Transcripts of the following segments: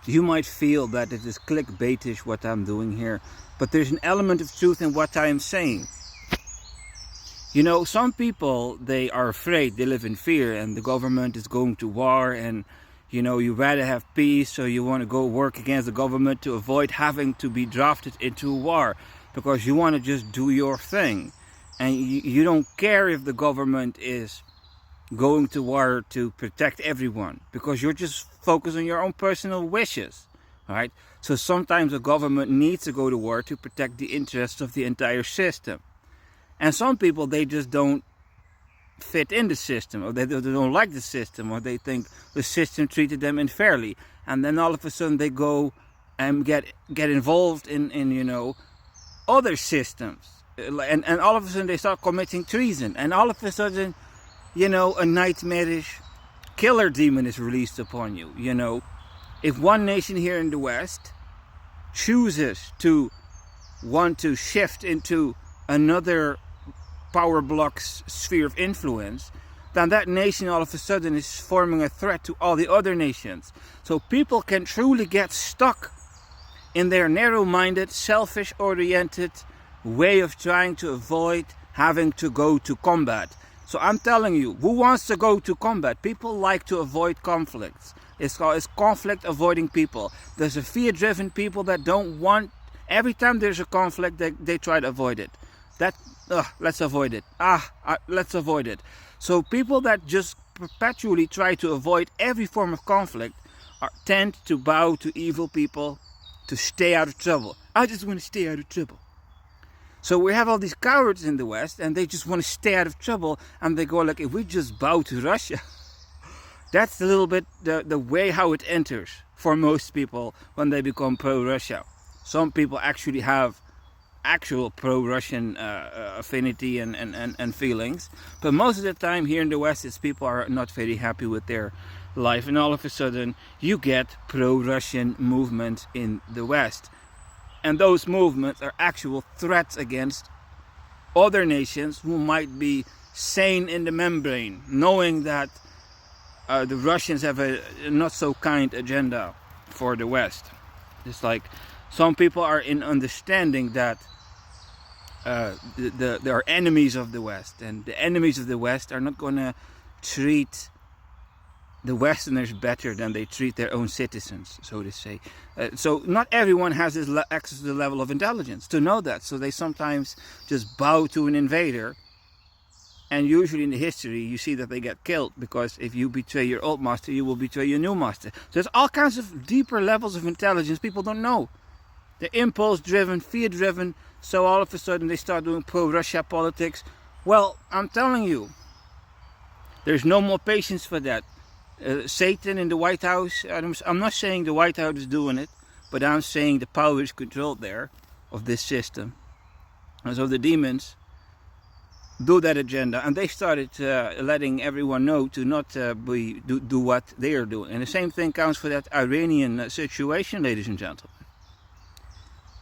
You might feel that it is clickbaitish what I'm doing here, but there's an element of truth in what I am saying. You know, some people, they are afraid, they live in fear, and the government is going to war, and you know, you rather have peace, so you want to go work against the government to avoid having to be drafted into a war, because you want to just do your thing, and you don't care if the government is going to war to protect everyone, because you're just focused on your own personal wishes, right? So sometimes the government needs to go to war to protect the interests of the entire system. And some people, they just don't fit in the system, or they don't like the system, or they think the system treated them unfairly, and then all of a sudden they go and get involved in you know, other systems, and all of a sudden they start committing treason, and all of a sudden, you know, a nightmarish killer demon is released upon you. You know, if one nation here in the West chooses to want to shift into another power block's sphere of influence, then that nation all of a sudden is forming a threat to all the other nations. So people can truly get stuck in their narrow-minded, selfish-oriented way of trying to avoid having to go to combat. So I'm telling you, who wants to go to combat? People like to avoid conflicts. It's conflict avoiding people. There's a fear-driven people that don't want, every time there's a conflict, they try to avoid it. Let's avoid it. Let's avoid it. So people that just perpetually try to avoid every form of conflict tend to bow to evil people to stay out of trouble. I just want to stay out of trouble. So we have all these cowards in the West, and they just want to stay out of trouble, and they go like, if we just bow to Russia. That's a little bit the way how it enters for most people when they become pro-Russia. Some people actually have actual pro-Russian affinity and feelings, but most of the time here in the West, it's people are not very happy with their life, and all of a sudden you get pro-Russian movements in the West. And those movements are actual threats against other nations who might be sane in the membrane, knowing that the Russians have a not so kind agenda for the West. It's like some people are in understanding that there are enemies of the West, and the enemies of the West are not going to treat the Westerners better than they treat their own citizens, so to say. So not everyone has this access to the level of intelligence to know that. So they sometimes just bow to an invader. And usually in the history, you see that they get killed, because if you betray your old master, you will betray your new master. So there's all kinds of deeper levels of intelligence people don't know. They're impulse-driven, fear-driven, so all of a sudden they start doing pro-Russia politics. Well, I'm telling you, there's no more patience for that. Satan in the White House, I'm not saying the White House is doing it, but I'm saying the power is controlled there of this system. And so the demons do that agenda, and they started letting everyone know to not do what they are doing. And the same thing counts for that Iranian situation, ladies and gentlemen.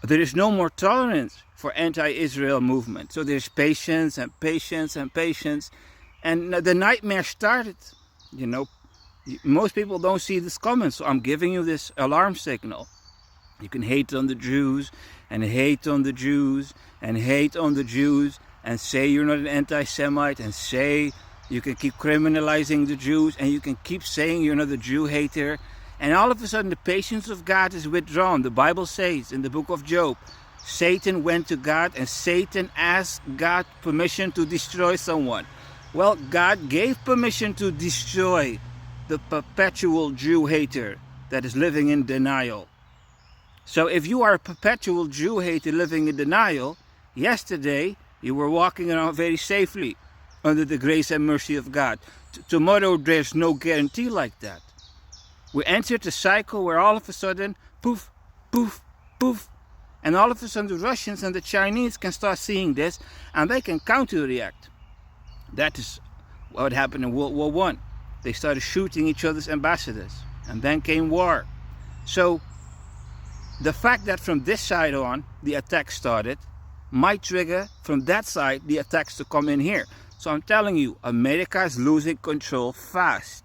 There is no more tolerance for anti-Israel movement. So there's patience and patience and patience, and the nightmare started. You know, most people don't see this coming, so I'm giving you this alarm signal. You can hate on the Jews, and hate on the Jews, and hate on the Jews, and say you're not an anti-Semite, and say you can keep criminalizing the Jews, and you can keep saying you're not a Jew hater, and all of a sudden the patience of God is withdrawn. The Bible says in the book of Job, Satan went to God, and Satan asked God permission to destroy someone. Well, God gave permission to destroy the perpetual Jew hater that is living in denial. So if you are a perpetual Jew hater living in denial, yesterday you were walking around very safely under the grace and mercy of God. Tomorrow there's no guarantee like that. We entered a cycle where all of a sudden, poof, poof, poof, and all of a sudden the Russians and the Chinese can start seeing this, and they can counter-react. That is what happened in World War I. They started shooting each other's ambassadors, and then came war. So the fact that from this side on the attack started might trigger from that side the attacks to come in here. So I'm telling you, America is losing control fast.